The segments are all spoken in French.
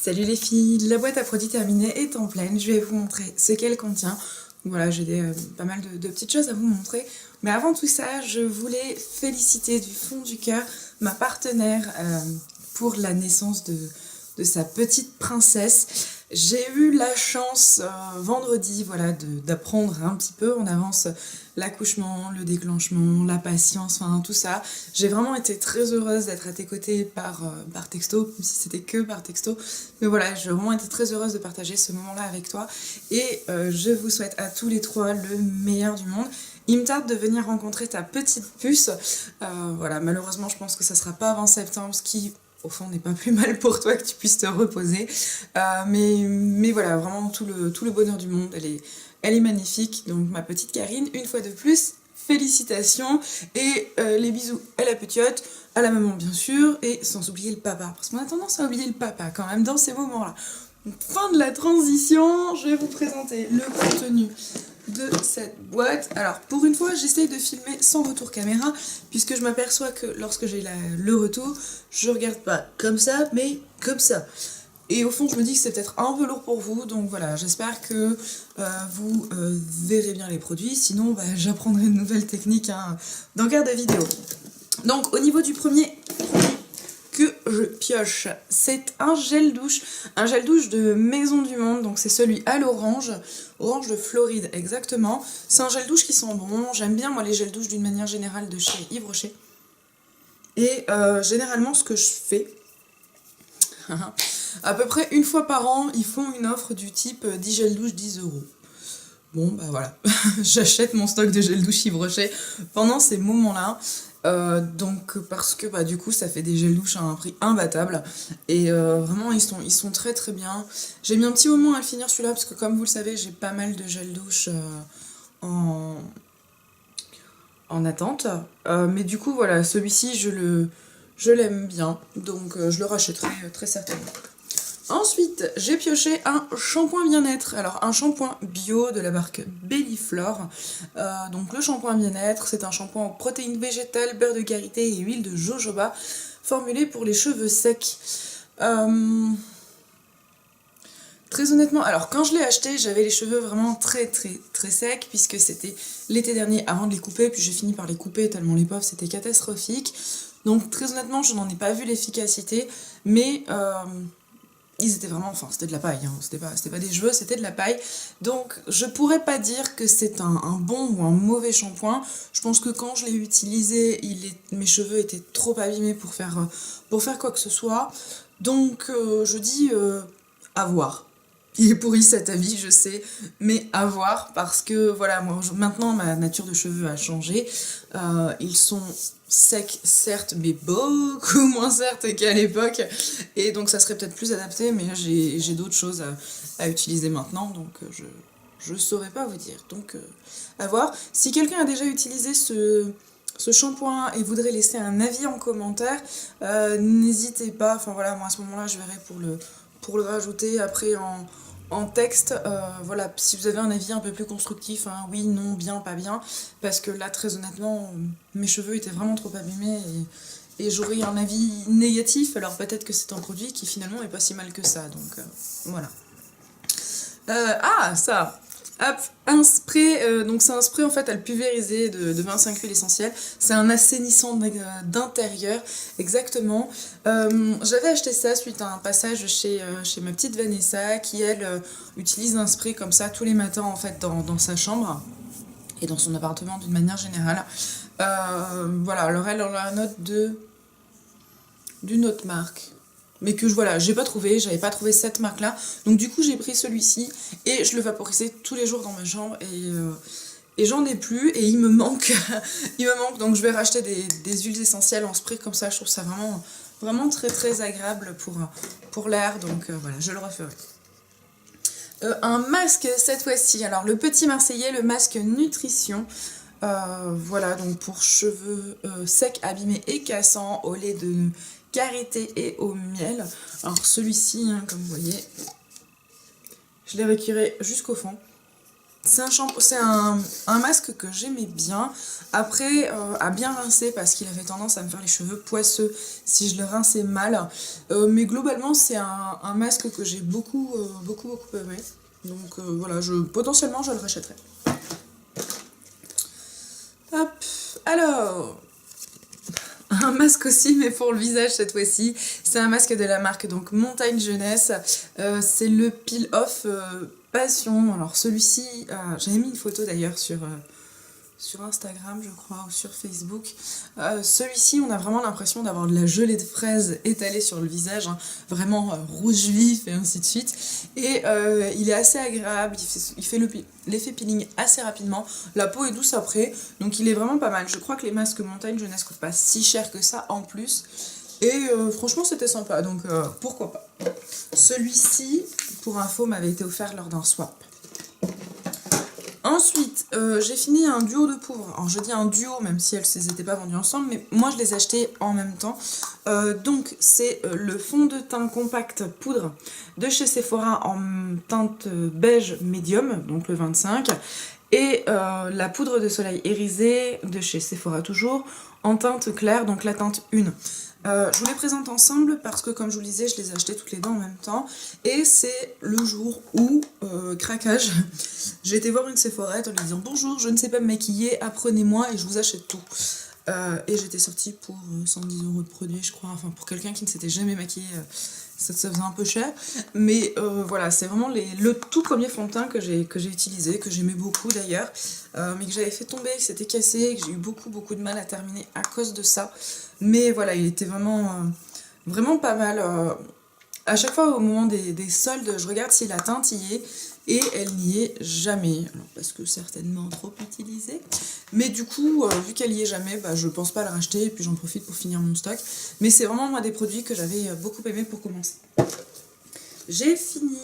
Salut les filles, la boîte à produits terminée est en pleine, je vais vous montrer ce qu'elle contient. Voilà, j'ai pas mal de petites choses à vous montrer. Mais avant tout ça, je voulais féliciter du fond du cœur ma partenaire pour la naissance de sa petite princesse. J'ai eu la chance vendredi voilà, d'apprendre un petit peu en avance l'accouchement, le déclenchement, la patience, enfin tout ça. J'ai vraiment été très heureuse d'être à tes côtés par texto, même si c'était que par texto. Mais voilà, j'ai vraiment été très heureuse de partager ce moment-là avec toi. Et je vous souhaite à tous les trois le meilleur du monde. Il me tarde de venir rencontrer ta petite puce. Voilà, malheureusement, je pense que ça sera pas avant septembre, ce qui au fond n'est pas plus mal pour toi que tu puisses te reposer. Mais voilà, vraiment tout le bonheur du monde. Elle est magnifique. Donc ma petite Karine, une fois de plus, félicitations. Et les bisous à la petite, à la maman bien sûr, et sans oublier le papa. Parce qu'on a tendance à oublier le papa quand même dans ces moments-là. Donc, fin de la transition, je vais vous présenter le contenu de cette boîte. Alors pour une fois j'essaye de filmer sans retour caméra puisque je m'aperçois que lorsque j'ai le retour je regarde pas comme ça mais comme ça et au fond je me dis que c'est peut-être un peu lourd pour vous, donc voilà, j'espère que vous verrez bien les produits, sinon j'apprendrai une nouvelle technique dans quart de vidéo. Donc au niveau du premier produit que je pioche, c'est un gel douche de Maison du Monde, donc c'est celui à l'orange, orange de Floride exactement. C'est un gel douche qui sent bon, j'aime bien moi les gels douche d'une manière générale de chez Yves Rocher. Et généralement ce que je fais, à peu près une fois par an, ils font une offre du type 10 gels douche 10 €. Bon bah voilà, j'achète mon stock de gel douche Yves Rocher pendant ces moments-là. Donc parce que du coup ça fait des gels douche à un prix imbattable et vraiment ils sont très très bien. J'ai mis un petit moment à le finir celui-là parce que comme vous le savez j'ai pas mal de gel douche en attente, mais du coup voilà, celui-ci je l'aime bien, donc je le rachèterai très certainement. Ensuite, j'ai pioché un shampoing bien-être. Alors, un shampoing bio de la marque Belliflore. Donc, le shampoing bien-être, c'est un shampoing en protéines végétales, beurre de karité et huile de jojoba, formulé pour les cheveux secs. Très honnêtement, alors quand je l'ai acheté, j'avais les cheveux vraiment très très très secs, puisque c'était l'été dernier avant de les couper, puis j'ai fini par les couper tellement les pauvres, c'était catastrophique. Donc, très honnêtement, je n'en ai pas vu l'efficacité, mais ils étaient vraiment, enfin c'était de la paille, hein. C'était pas des cheveux, c'était de la paille. Donc je pourrais pas dire que c'est un bon ou un mauvais shampoing. Je pense que quand je l'ai utilisé, mes cheveux étaient trop abîmés pour faire quoi que ce soit. Donc je dis à voir. Il est pourri cet avis, je sais, mais à voir, parce que voilà, moi maintenant ma nature de cheveux a changé. Ils sont secs certes, mais beaucoup moins certes qu'à l'époque, et donc ça serait peut-être plus adapté, mais j'ai d'autres choses à utiliser maintenant, donc je saurais pas vous dire. Donc à voir. Si quelqu'un a déjà utilisé ce shampoing et voudrait laisser un avis en commentaire, n'hésitez pas. Enfin voilà, moi à ce moment-là je verrai pour le rajouter après en texte. Voilà, si vous avez un avis un peu plus constructif, hein, oui, non, bien, pas bien, parce que là très honnêtement mes cheveux étaient vraiment trop abîmés et j'aurais un avis négatif, alors peut-être que c'est un produit qui finalement est pas si mal que ça, donc voilà. Ça, hop, un spray, donc c'est un spray en fait à le pulvériser de 25 huiles essentielles, c'est un assainissant d'intérieur, exactement. J'avais acheté ça suite à un passage chez ma petite Vanessa qui elle utilise un spray comme ça tous les matins en fait dans sa chambre et dans son appartement d'une manière générale. Voilà, alors elle a la note d'une autre marque, mais que j'avais pas trouvé cette marque là, donc du coup j'ai pris celui-ci et je le vaporisais tous les jours dans ma chambre et j'en ai plus et il me manque donc je vais racheter des huiles essentielles en spray comme ça, je trouve ça vraiment vraiment très très agréable pour l'air, donc voilà, je le referai. Un masque cette fois-ci, alors le Petit Marseillais, le masque nutrition. Voilà, donc pour cheveux secs, abîmés et cassants, au lait de karité et au miel. Alors celui-ci, hein, comme vous voyez, je l'ai retiré jusqu'au fond. c'est un masque que j'aimais bien. Après, à bien rincer parce qu'il avait tendance à me faire les cheveux poisseux si je le rinçais mal. Mais globalement, c'est un masque que j'ai beaucoup aimé. Donc voilà, potentiellement, je le rachèterai. Hop, alors, un masque aussi, mais pour le visage cette fois-ci. C'est un masque de la marque donc Montagne Jeunesse. C'est le Peel Off Passion. Alors celui-ci, j'avais mis une photo d'ailleurs sur Instagram, je crois, ou sur Facebook. Celui-ci, on a vraiment l'impression d'avoir de la gelée de fraise étalée sur le visage, hein, vraiment rouge vif et ainsi de suite. Et il est assez agréable, il fait l'effet peeling assez rapidement. La peau est douce après, donc il est vraiment pas mal. Je crois que les masques Montagne Jeunesse coûtent pas si cher que ça en plus. Et franchement, c'était sympa, donc pourquoi pas. Celui-ci, pour info, m'avait été offert lors d'un swap. Ensuite, j'ai fini un duo de poudre. Alors je dis un duo, même si elles n'étaient pas vendues ensemble, mais moi je les ai achetées en même temps. Donc c'est le fond de teint compact poudre de chez Sephora en teinte beige médium, donc le 25. Et la poudre de soleil irisée de chez Sephora toujours, en teinte claire, donc la teinte 1. Je vous les présente ensemble parce que comme je vous le disais, je les ai achetées toutes les deux en même temps. Et c'est le jour où, craquage, j'ai été voir une Sephora en lui disant « Bonjour, je ne sais pas me maquiller, apprenez-moi et je vous achète tout ». Et j'étais sortie pour 110 € de produits, je crois. Enfin, pour quelqu'un qui ne s'était jamais maquillé, ça faisait un peu cher. Mais voilà, c'est vraiment le tout premier fond de teint que j'ai utilisé, que j'aimais beaucoup d'ailleurs, mais que j'avais fait tomber, que c'était cassé, et que j'ai eu beaucoup de mal à terminer à cause de ça. Mais voilà, il était vraiment pas mal. À chaque fois, au moment des soldes, je regarde si la teinte y est. Et elle n'y est jamais, alors parce que certainement trop utilisée. Mais du coup, vu qu'elle y est jamais, bah, je pense pas la racheter et puis j'en profite pour finir mon stock. Mais c'est vraiment moi des produits que j'avais beaucoup aimé pour commencer. J'ai fini.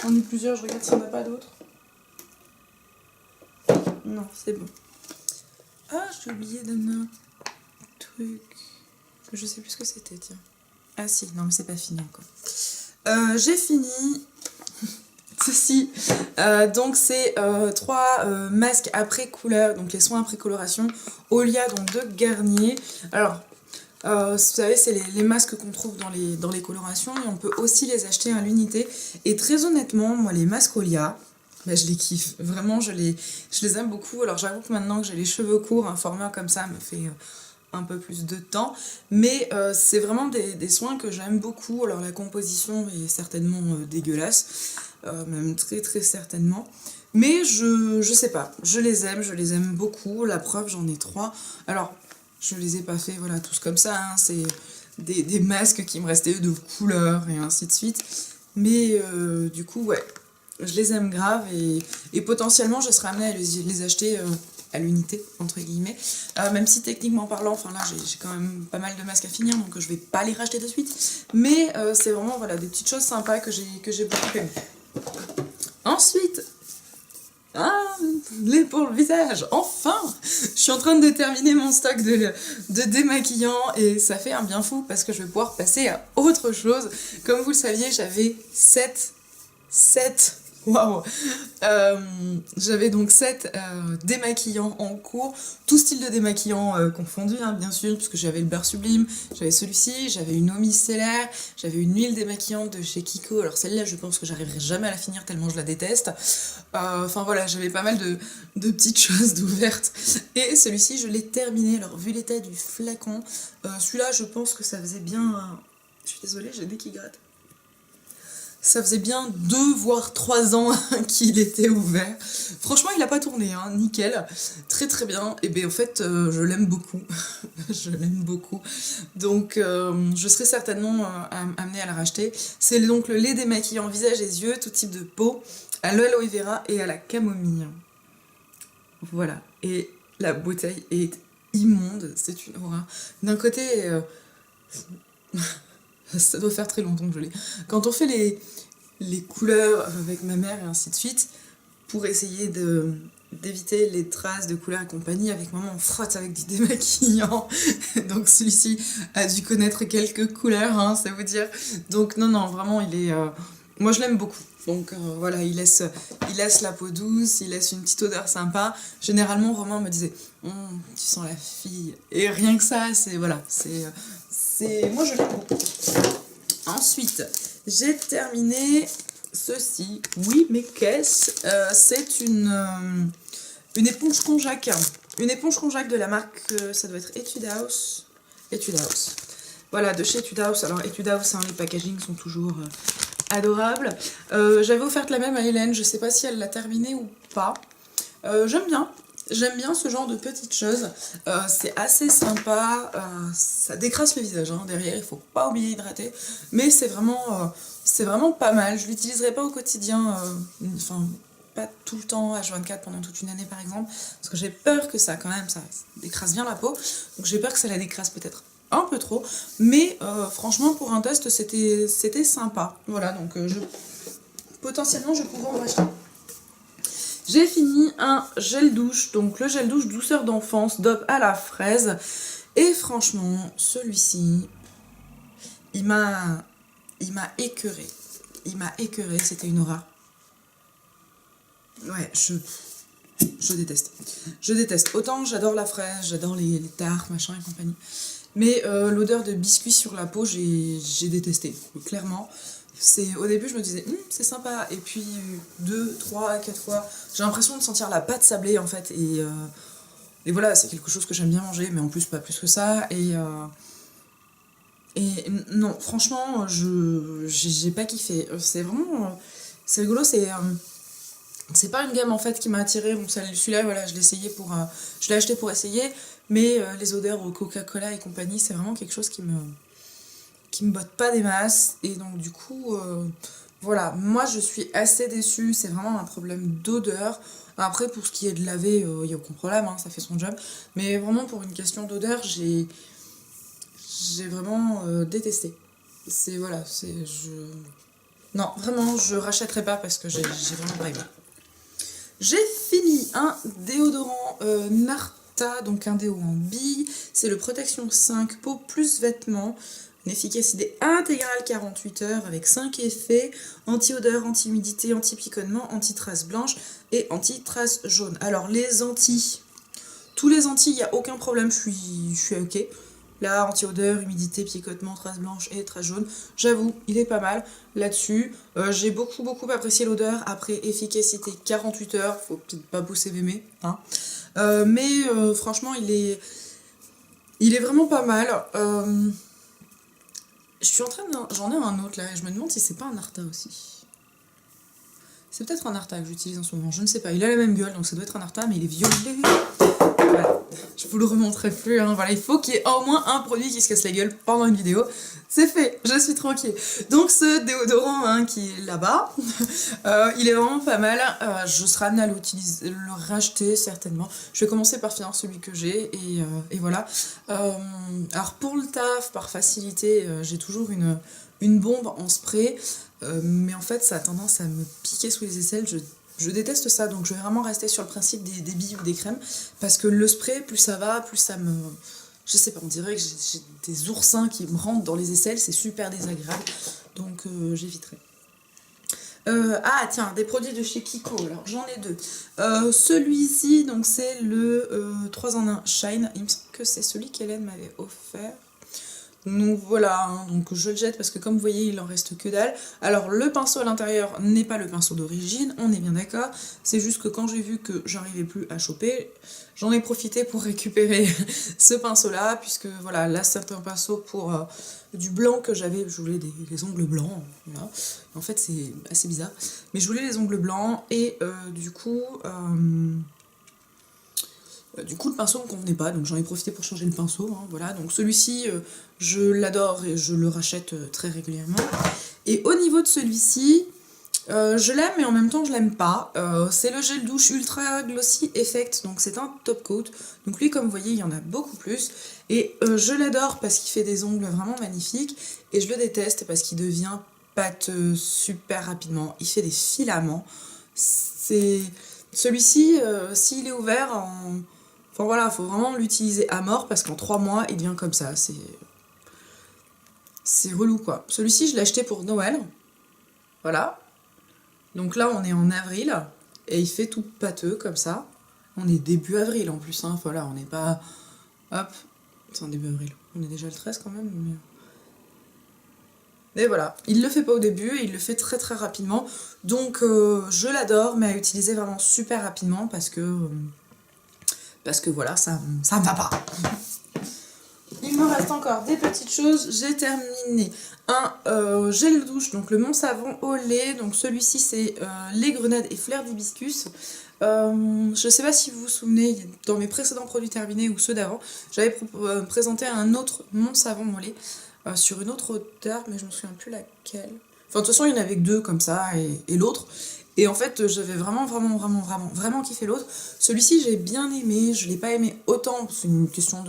J'en ai plusieurs, je regarde s'il n'y en a pas d'autres. Non, c'est bon. Ah, j'ai oublié d'un truc. Je sais plus ce que c'était, tiens. Ah si, non mais c'est pas fini encore. J'ai fini ceci. Donc c'est 3 masques après couleur, donc les soins après coloration Olia donc de Garnier. Alors vous savez, c'est les masques qu'on trouve dans les colorations et on peut aussi les acheter à l'unité. Et très honnêtement, moi les masques Olia, bah, je les kiffe. Vraiment, je les aime beaucoup. Alors j'avoue que maintenant que j'ai les cheveux courts, un format comme ça me fait un peu plus de temps. Mais c'est vraiment des soins que j'aime beaucoup. Alors la composition est certainement dégueulasse. Même très certainement. Mais je sais pas. Je les aime beaucoup. La preuve, j'en ai 3. Alors, je les ai pas fait, voilà, tous comme ça. Hein. C'est des masques qui me restaient de couleur et ainsi de suite. Mais du coup, ouais. Je les aime grave et potentiellement je serai amenée à les acheter à l'unité, entre guillemets. Même si techniquement parlant, enfin là j'ai quand même pas mal de masques à finir, donc je vais pas les racheter de suite. Mais c'est vraiment voilà, des petites choses sympas que j'ai beaucoup aimé. Ensuite, les pour le visage, enfin. Je suis en train de terminer mon stock de démaquillants et ça fait un bien fou parce que je vais pouvoir passer à autre chose. Comme vous le saviez, j'avais 7 waouh! J'avais donc 7 démaquillants en cours, tout style de démaquillant confondu, hein, bien sûr, puisque j'avais le beurre sublime, j'avais celui-ci, j'avais une eau micellaire, j'avais une huile démaquillante de chez Kiko. Alors celle-là, je pense que j'arriverai jamais à la finir tellement je la déteste. Enfin voilà, j'avais pas mal de petites choses d'ouvertes. Et celui-ci, je l'ai terminé. Alors vu l'état du flacon, celui-là, je pense que ça faisait bien... Je suis désolée, j'ai le nez qui gratte. Ça faisait bien 2 voire 3 ans qu'il était ouvert. Franchement, il n'a pas tourné, hein, nickel. Très bien. Et bien en fait, je l'aime beaucoup. Je l'aime beaucoup. Donc, je serai certainement amenée à la racheter. C'est donc le lait démaquillant visage et yeux, tout type de peau, à l'aloe vera et à la camomille. Voilà. Et la bouteille est immonde. C'est une horreur. D'un côté... ça doit faire très longtemps que je l'ai. Quand on fait les couleurs avec ma mère et ainsi de suite, pour essayer d'éviter les traces de couleurs et compagnie, avec maman on frotte avec du démaquillant. Donc celui-ci a dû connaître quelques couleurs, hein, ça veut dire. Donc non, vraiment, il est... Moi je l'aime beaucoup. Donc voilà, il laisse la peau douce, il laisse une petite odeur sympa. Généralement, Romain me disait, tu sens la fille. Et rien que ça, c'est voilà, moi je l'aime beaucoup. Ensuite, j'ai terminé ceci. Oui, mais qu'est-ce c'est une éponge konjac. Une éponge konjac de la marque, ça doit être Etude House. Etude House. Voilà, de chez Etude House. Alors Etude House, hein, les packagings sont toujours adorables. J'avais offert la même à Hélène, je sais pas si elle l'a terminée ou pas. J'aime bien ce genre de petites choses. C'est assez sympa. Ça décrasse le visage hein, derrière, il faut pas oublier d'hydrater. Mais c'est vraiment pas mal. Je l'utiliserai pas au quotidien. Enfin, pas tout le temps, H24 pendant toute une année par exemple. Parce que j'ai peur que ça décrasse bien la peau. Donc j'ai peur que ça la décrasse peut-être un peu trop. Mais franchement, pour un test, c'était sympa. Voilà, donc potentiellement, je pourrais en racheter. J'ai fini un gel douche, donc le gel douche douceur d'enfance Dove à la fraise. Et franchement, celui-ci, il m'a écœuré. Il m'a écœuré, c'était une horreur. Ouais, je déteste. Je déteste. Autant j'adore la fraise, j'adore les tartes, machin et compagnie. Mais l'odeur de biscuit sur la peau, j'ai détesté, clairement. Au début, je me disais, c'est sympa. Et puis, 2, 3, 4 fois, j'ai l'impression de sentir la pâte sablée, en fait. Et voilà, c'est quelque chose que j'aime bien manger, mais en plus, pas plus que ça. Et non, franchement, j'ai pas kiffé. C'est vraiment... c'est rigolo, c'est pas une gamme, en fait, qui m'a attirée. Bon, celui-là, voilà, je l'ai acheté pour essayer. Mais les odeurs au Coca-Cola et compagnie, c'est vraiment quelque chose qui me botte pas des masses. Et donc du coup, voilà, moi je suis assez déçue. C'est vraiment un problème d'odeur. Après, pour ce qui est de laver, il n'y a aucun problème, hein, ça fait son job. Mais vraiment pour une question d'odeur, j'ai vraiment détesté. Non, vraiment, je rachèterai pas parce que j'ai vraiment pas aimé. J'ai fini un déodorant Narta, donc un déo en bille. C'est le Protection 5 peau plus vêtements. Une efficacité intégrale 48 heures avec 5 effets. Anti-odeur, anti-humidité, anti-piconnement, anti-trace blanche et anti-trace jaune. Alors tous les anti, il n'y a aucun problème, je suis ok. Là, anti-odeur, humidité, picotement, trace blanche et trace jaune. J'avoue, il est pas mal là-dessus. J'ai beaucoup apprécié l'odeur. Après, efficacité 48 heures. Faut peut-être pas pousser mémé. Hein. Mais franchement, il est vraiment pas mal. J'en ai un autre là. Et je me demande si c'est pas un Arta aussi. C'est peut-être un Arta que j'utilise en ce moment. Je ne sais pas. Il a la même gueule, donc ça doit être un Arta, mais il est violet. Voilà. Je vous le remontrerai plus, hein. Voilà, il faut qu'il y ait au moins un produit qui se casse la gueule pendant une vidéo. C'est fait, je suis tranquille. Donc ce déodorant hein, qui est là-bas, il est vraiment pas mal. Je serai amenée à le racheter certainement. Je vais commencer par finir celui que j'ai et voilà. Alors pour le taf, par facilité, j'ai toujours une bombe en spray. Mais en fait, ça a tendance à me piquer sous les aisselles. Je déteste ça, donc je vais vraiment rester sur le principe des billes ou des crèmes. Parce que le spray, plus ça va, plus ça me... Je sais pas, on dirait que j'ai des oursins qui me rentrent dans les aisselles, c'est super désagréable. Donc j'éviterai. Ah tiens, des produits de chez Kiko, alors j'en ai deux. Celui-ci, donc c'est le 3 en 1 Shine. Il me semble que c'est celui qu'Hélène m'avait offert. Donc voilà, hein, donc je le jette parce que comme vous voyez, il en reste que dalle. Alors le pinceau à l'intérieur n'est pas le pinceau d'origine, on est bien d'accord. C'est juste que quand j'ai vu que j'arrivais plus à choper, j'en ai profité pour récupérer ce pinceau-là, puisque voilà, là c'est un pinceau pour du blanc que j'avais, je voulais des ongles blancs. Voilà. En fait c'est assez bizarre, mais je voulais les ongles blancs et du coup, le pinceau me convenait pas, donc j'en ai profité pour changer le pinceau. Hein, voilà, donc celui-ci, je l'adore et je le rachète très régulièrement. Et au niveau de celui-ci, je l'aime, mais en même temps, je l'aime pas. C'est le gel douche Ultra Glossy Effect, donc c'est un top coat. Donc lui, comme vous voyez, il y en a beaucoup plus. Et je l'adore parce qu'il fait des ongles vraiment magnifiques. Et je le déteste parce qu'il devient pâteux super rapidement. Il fait des filaments. Celui-ci, s'il est ouvert en... Enfin voilà, faut vraiment l'utiliser à mort parce qu'en 3 mois, il devient comme ça. C'est relou quoi. Celui-ci, je l'ai acheté pour Noël. Voilà. Donc là, on est en avril, et il fait tout pâteux, comme ça. On est début avril, en plus, hein. Voilà, on n'est pas... Hop, c'est en début avril. On est déjà le 13 quand même, mais... Et voilà, il le fait pas au début, et il le fait très très rapidement. Donc je l'adore, mais à utiliser vraiment super rapidement parce que voilà, ça me va pas. Il me reste encore des petites choses. J'ai terminé un gel douche, donc le Mont Savon au lait. Donc celui-ci c'est lait grenade et fleur d'hibiscus. Je sais pas si vous vous souvenez, dans mes précédents produits terminés ou ceux d'avant, j'avais présenté un autre Mont Savon au lait. Sur une autre hauteur, mais je me souviens plus laquelle. Enfin, de toute façon, il y en avait que deux comme ça, et l'autre. Et en fait, j'avais vraiment kiffé l'autre. Celui-ci, j'ai bien aimé. Je l'ai pas aimé autant. C'est une question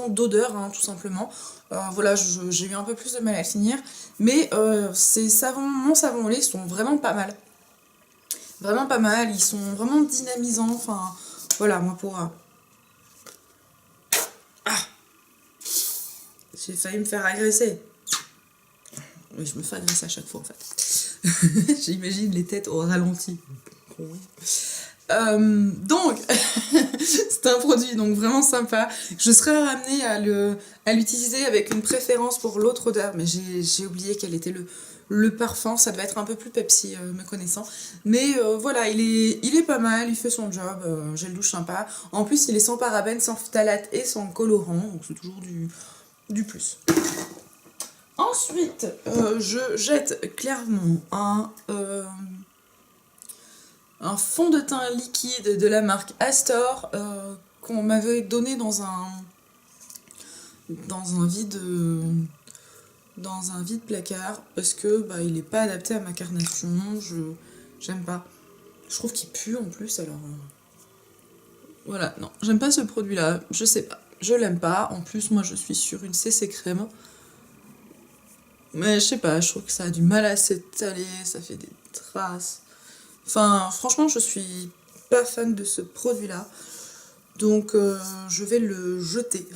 d'odeur, hein, tout simplement. Voilà, j'ai eu un peu plus de mal à finir. Mais ces savons, mon savon au lait, sont vraiment pas mal. Vraiment pas mal. Ils sont vraiment dynamisants. Enfin, voilà, moi pour... J'ai failli me faire agresser. Oui, je me fais agresser à chaque fois en fait. J'imagine les têtes au ralenti. Donc, c'est un produit donc vraiment sympa. Je serais ramenée à l'utiliser avec une préférence pour l'autre odeur, mais j'ai oublié quel était le parfum. Ça devait être un peu plus Pepsi, me connaissant. Mais voilà, il est pas mal, il fait son job. J'ai le douche sympa. En plus, il est sans parabènes, sans phtalate et sans colorant, donc c'est toujours du plus. Ensuite, je jette clairement un fond de teint liquide de la marque Astor qu'on m'avait donné dans un vide placard parce que bah, il n'est pas adapté à ma carnation. J'aime pas. Je trouve qu'il pue en plus, alors voilà, non, j'aime pas ce produit là, je sais pas, je l'aime pas. En plus, moi je suis sur une CC crème. Mais je sais pas, je trouve que ça a du mal à s'étaler, ça fait des traces. Enfin, franchement, je suis pas fan de ce produit-là. Donc, je vais le jeter.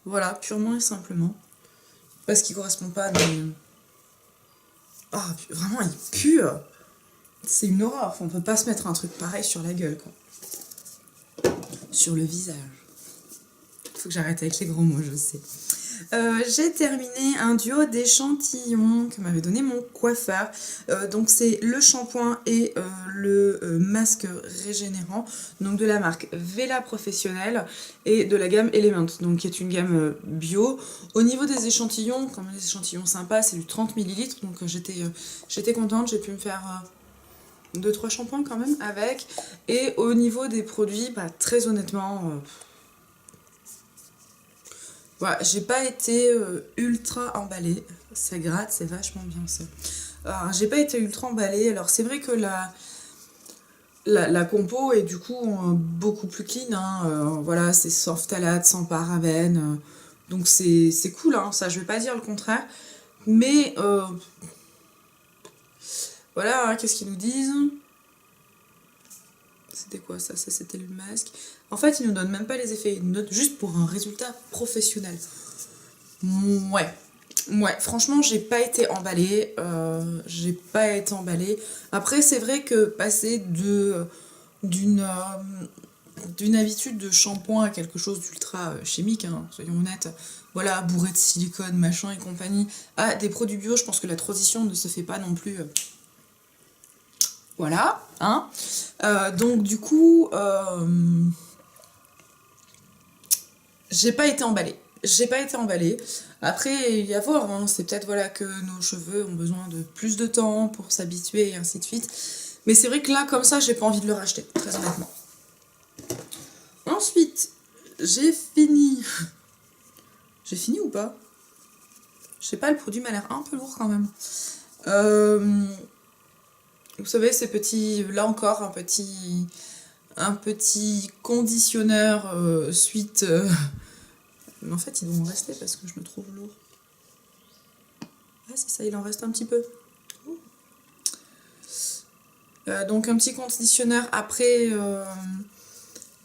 Voilà, purement et simplement. Parce qu'il correspond pas à mes... Ah, vraiment, il pue. C'est une horreur. Enfin, on peut pas se mettre un truc pareil sur la gueule, quoi. Sur le visage. Faut que j'arrête avec les gros mots, je sais. J'ai terminé un duo d'échantillons que m'avait donné mon coiffeur. Donc c'est le shampoing et le masque régénérant, donc de la marque Vela Professionnelle et de la gamme Element, donc qui est une gamme bio. Au niveau des échantillons, comme des échantillons sympas, c'est du 30 ml, donc j'étais contente, j'ai pu me faire 2-3 shampoings quand même avec. Et au niveau des produits, bah, très honnêtement... Voilà, j'ai pas été ultra emballée. Ça gratte, c'est vachement bien ça. Alors, j'ai pas été ultra emballée. Alors c'est vrai que la compo est du coup beaucoup plus clean. Hein. Voilà, c'est sans phtalate, sans parabènes. Donc c'est cool, hein. Ça je vais pas dire le contraire. Mais voilà, hein, qu'est-ce qu'ils nous disent? C'était quoi ça? Ça c'était le masque. En fait, ils nous donnent même pas les effets, ils nous donnent juste pour un résultat professionnel. Ouais, franchement, j'ai pas été emballée. Après, c'est vrai que passer d'une habitude de shampoing à quelque chose d'ultra chimique, hein, soyons honnêtes, voilà, bourré de silicone, machin et compagnie, à des produits bio, je pense que la transition ne se fait pas non plus. Voilà, hein. Donc du coup, j'ai pas été emballée. Après, il y a à voir, hein. C'est peut-être voilà, que nos cheveux ont besoin de plus de temps pour s'habituer et ainsi de suite. Mais c'est vrai que là, comme ça, j'ai pas envie de le racheter, très honnêtement. Ensuite, j'ai fini. J'ai fini ou pas? Je sais pas, le produit m'a l'air un peu lourd quand même. Vous savez, ces petits... Là encore, un petit conditionneur suite... Mais en fait, ils vont en rester parce que je le trouve lourd. Ah, c'est ça, il en reste un petit peu. Donc un petit conditionneur après... je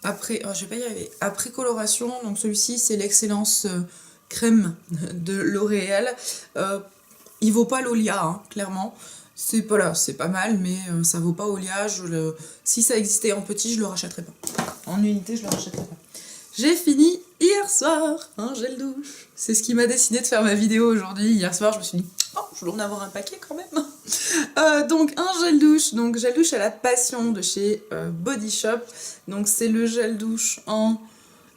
vais pas y arriver. Après coloration, donc celui-ci, c'est l'excellence crème de L'Oréal. Il vaut pas l'Olia, hein, clairement. C'est pas là, c'est pas mal, mais ça vaut pas Olia. Si ça existait en petit, je le rachèterais pas. En unité, je le rachèterais pas. J'ai fini hier soir un gel douche. C'est ce qui m'a décidé de faire ma vidéo aujourd'hui. Hier soir, je me suis dit, oh, je dois en avoir un paquet quand même. Donc un gel douche. Donc gel douche à la passion de chez Body Shop. Donc c'est le gel douche en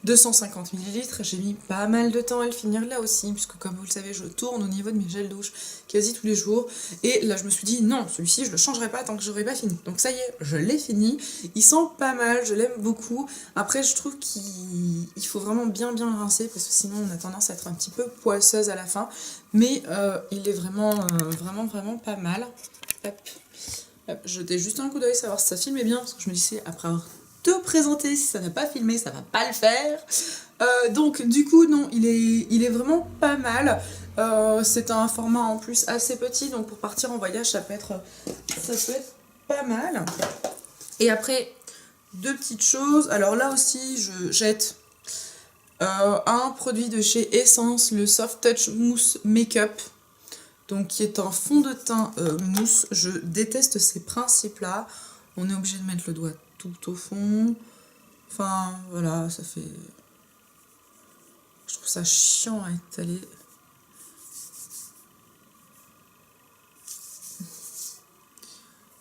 250 ml. J'ai mis pas mal de temps à le finir là aussi, puisque comme vous le savez, je tourne au niveau de mes gels douche quasi tous les jours. Et là, je me suis dit, non, celui-ci, je le changerai pas tant que j'aurai pas fini. Donc ça y est, je l'ai fini. Il sent pas mal, je l'aime beaucoup. Après, je trouve qu'il faut vraiment bien rincer, parce que sinon, on a tendance à être un petit peu poisseuse à la fin. Mais il est vraiment pas mal. Hop. Hop. Je jetais juste un coup d'œil, savoir si ça filmait bien, parce que je me disais, après avoir te présenter, si ça n'a pas filmé, ça va pas le faire. Donc du coup non, il est vraiment pas mal. C'est un format en plus assez petit, donc pour partir en voyage ça peut être pas mal. Et après, deux petites choses. Alors là aussi je jette un produit de chez Essence, le Soft Touch Mousse Make-up, donc qui est un fond de teint mousse. Je déteste ces principes là, on est obligé de mettre le doigt tout au fond. Enfin, voilà, ça fait... Je trouve ça chiant à étaler.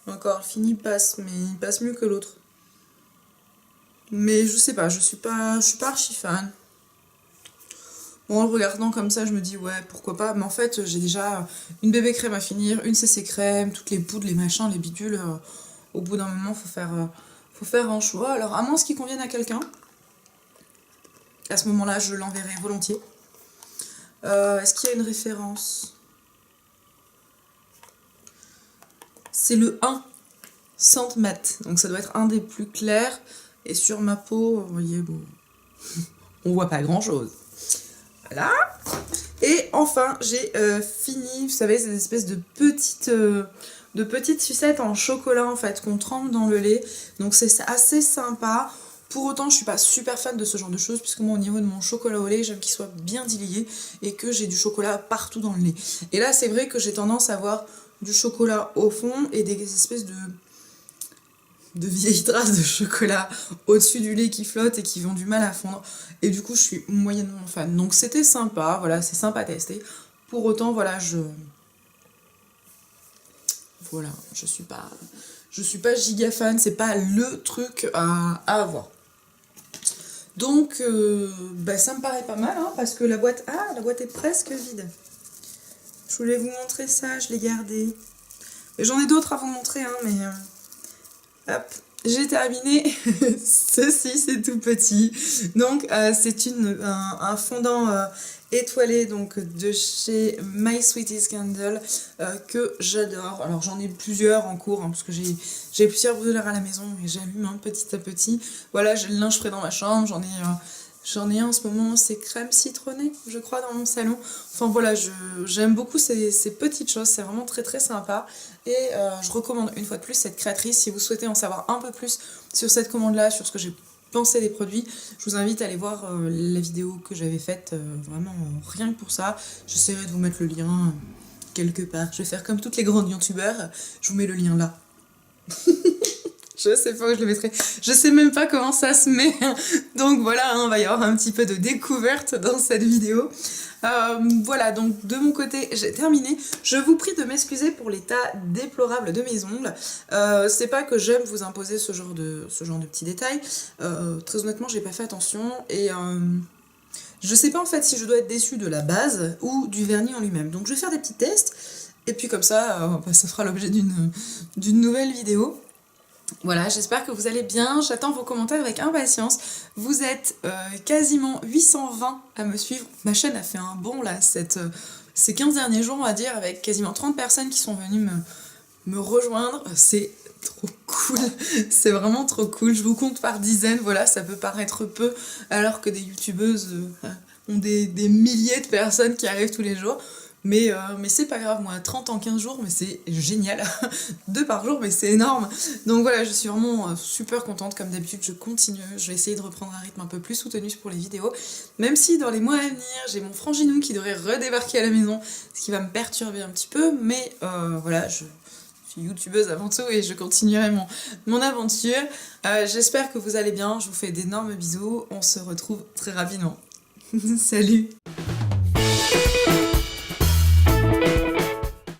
Encore, le fini passe, mais il passe mieux que l'autre. Mais je sais pas, je suis pas archi fan. Bon, en le regardant comme ça, je me dis, ouais, pourquoi pas. Mais en fait, j'ai déjà une bébé crème à finir, une CC crème, toutes les poudres, les machins, les bidules. Au bout d'un moment, faut faire un choix. Alors, à moins ce qui convienne à quelqu'un, à ce moment-là, je l'enverrai volontiers. Est-ce qu'il y a une référence? C'est le 1 Sainte Mat. Donc, ça doit être un des plus clairs. Et sur ma peau, vous voyez, bon, on voit pas grand-chose. Voilà. Et enfin, j'ai fini, vous savez, ces espèces de petites sucettes en chocolat, en fait, qu'on trempe dans le lait. Donc c'est assez sympa. Pour autant, je suis pas super fan de ce genre de choses, puisque moi, au niveau de mon chocolat au lait, j'aime qu'il soit bien dilué et que j'ai du chocolat partout dans le lait. Et là, c'est vrai que j'ai tendance à avoir du chocolat au fond et des espèces de vieilles traces de chocolat au-dessus du lait qui flottent et qui ont du mal à fondre. Et du coup, je suis moyennement fan. Donc c'était sympa, voilà, c'est sympa à tester. Pour autant, voilà, je suis pas giga fan, c'est pas le truc à avoir. Donc, ça me paraît pas mal, hein, parce que la boîte est presque vide. Je voulais vous montrer ça, je l'ai gardé. J'en ai d'autres à vous montrer, hein, mais... hop, j'ai terminé. Ceci, c'est tout petit. Donc, c'est un fondant étoilé donc, de chez My Sweetest Candle que j'adore. Alors, j'en ai plusieurs en cours, hein, parce que j'ai plusieurs brûleurs à la maison et j'allume petit à petit. Voilà, j'ai le linge frais dans ma chambre. J'en ai un en ce moment, c'est crème citronnée, je crois, dans mon salon. Enfin voilà, j'aime beaucoup ces petites choses, c'est vraiment très très sympa. Et je recommande une fois de plus cette créatrice. Si vous souhaitez en savoir un peu plus sur cette commande-là, sur ce que j'ai pensé des produits, je vous invite à aller voir la vidéo que j'avais faite, vraiment rien que pour ça. J'essaierai de vous mettre le lien quelque part. Je vais faire comme toutes les grandes youtubeurs, je vous mets le lien là. Je sais pas où je le mettrai. Je sais même pas comment ça se met. Donc voilà, hein, il va y avoir un petit peu de découverte dans cette vidéo. Voilà, donc de mon côté, j'ai terminé. Je vous prie de m'excuser pour l'état déplorable de mes ongles. C'est pas que j'aime vous imposer ce genre de petits détails. Très honnêtement, j'ai pas fait attention. Et je sais pas en fait si je dois être déçue de la base ou du vernis en lui-même. Donc je vais faire des petits tests. Et puis comme ça, ça fera l'objet d'une nouvelle vidéo. Voilà, j'espère que vous allez bien, j'attends vos commentaires avec impatience. Vous êtes quasiment 820 à me suivre. Ma chaîne a fait un bond là, ces 15 derniers jours, on va dire, avec quasiment 30 personnes qui sont venues me rejoindre. C'est trop cool, c'est vraiment trop cool. Je vous compte par dizaines, voilà, ça peut paraître peu, alors que des youtubeuses ont des milliers de personnes qui arrivent tous les jours. mais c'est pas grave, moi 30 en 15 jours, mais c'est génial. 2 par jour, mais c'est énorme. Donc voilà, je suis vraiment super contente, comme d'habitude je continue, je vais essayer de reprendre un rythme un peu plus soutenu pour les vidéos, même si dans les mois à venir j'ai mon franginou qui devrait redébarquer à la maison, ce qui va me perturber un petit peu, mais voilà, je suis youtubeuse avant tout et je continuerai mon aventure. J'espère que vous allez bien, je vous fais d'énormes bisous, on se retrouve très rapidement. Salut!